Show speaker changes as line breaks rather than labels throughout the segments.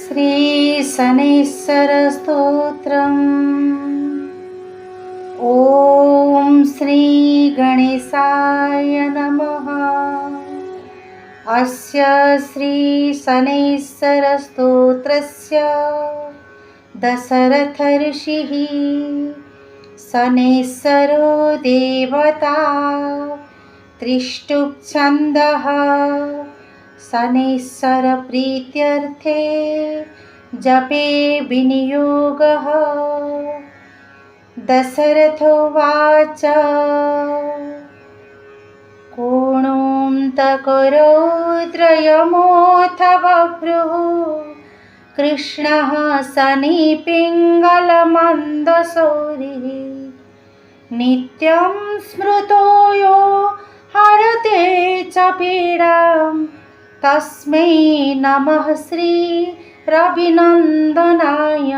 श्री शनैश्चरस्तोत्रम्। ॐ श्री गणेशाय नमः। अस्य श्री शनैश्चरस्तोत्रस्य दशरथ ऋषिः शनैश्चरो देवता त्रिष्टुप् शनैश्चर प्रीत्यर्थे जपे विनियोगः। दशरथोवाच कोणोऽन्तकरौद्रयमोऽथ बभ्रुः कृष्णः शनिपिङ्गलमन्दशौरिः नित्यं स्मृतो यो हरते च पीडां तस्मै नमः श्री रविनन्दनाय।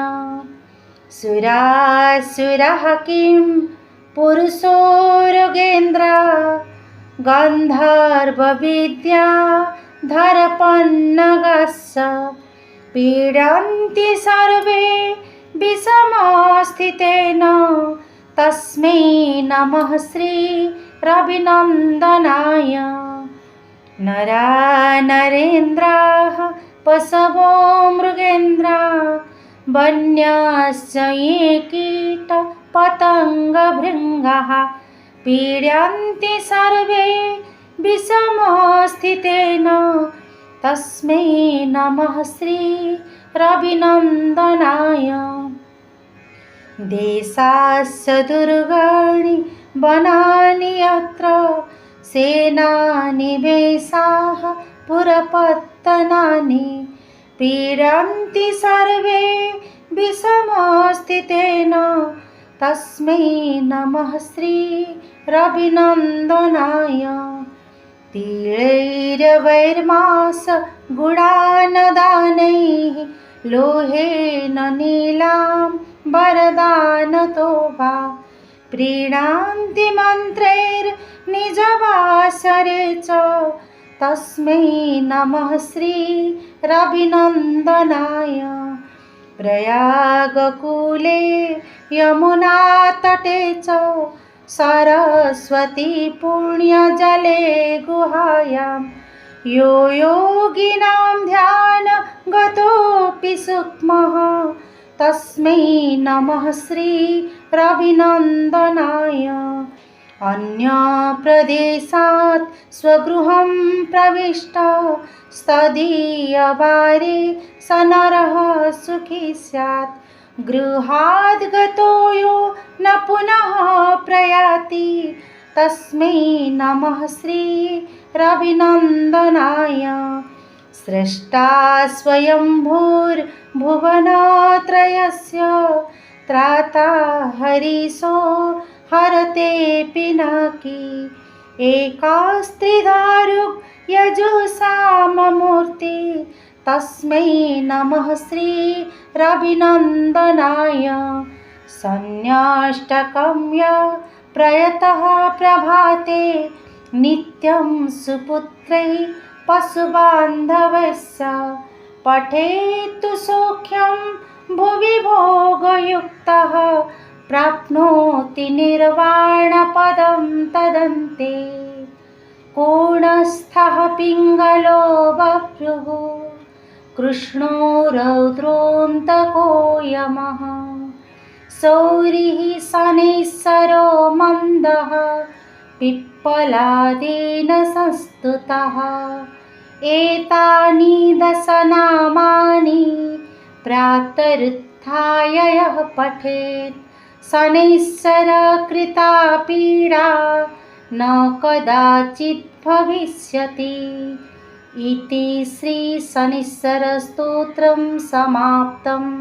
सुरासुरः किं पुरुषोरुगेन्द्र गन्धर्वविद्याधरपन्नगस्य पीडन्ति सर्वे विषमस्थितेन तस्मै नमः श्री रविनन्दनाय। नरा नरेन्द्राः पशवो मृगेन्द्रा वन्याश्च ये कीटपतङ्गभृङ्गाः पीडन्ति सर्वे विषमस्थितेन तस्मै नमः श्री रविनन्दनाय। देशास्य दुर्गाणि वनानि यत्र सेनानिवेशाः पुरपत्तनानि पीडन्ति सर्वे विषमस्थितेन तस्मै नमः श्री रविनन्दनाय। तिलैर्वैर्मासगुडानदानैः लोहेन नीलाम्बरदानतो वा प्रीणान्ति मन्त्रैर्निजवासरे च तस्मै नमः श्री रविनन्दनाय। प्रयागकूले यमुनातटे च सरस्वती पुण्यजले गुहायां यो योगिनां ध्यानगतोऽपि सूक्ष्मः तस्मै नमः श्री रविनन्दनाय। अन्यप्रदेशात् स्वगृहं प्रविष्ट स्तदीयवारे स नरः सुखी स्यात् गृहाद् गतो यो न पुनः प्रयाति तस्मै नमः श्री रविनन्दनाय। स्रष्टा स्वयंभूर्भुवनत्रयस्य त्राता हरिशो हरते पिनाकी एकास्त्रिदारुयजुषाममूर्ति तस्मै नमः श्री रविनन्दनाय। सन्न्याष्टकम्य प्रयतः प्रभाते नित्यं सुपुत्रैः पशुबान्धवस्य पठेत्तु सौख्यं भुवि भोगयुक्तः प्राप्नोति निर्वाणपदं तदन्ते। कोणस्थः पिङ्गलो बभ्रुः कृष्णो रौद्रोऽन्तको यमः शौरिः शनैश्चरो मन्दः पिप्पलादेन संस्तुतः। एतानि दशनामानि प्रातरुत्थाय यः पठेत् शनैश्चरकृता पीडा न कदाचित् भविष्यति। इति श्री शनैश्चरस्तोत्रं समाप्तम्।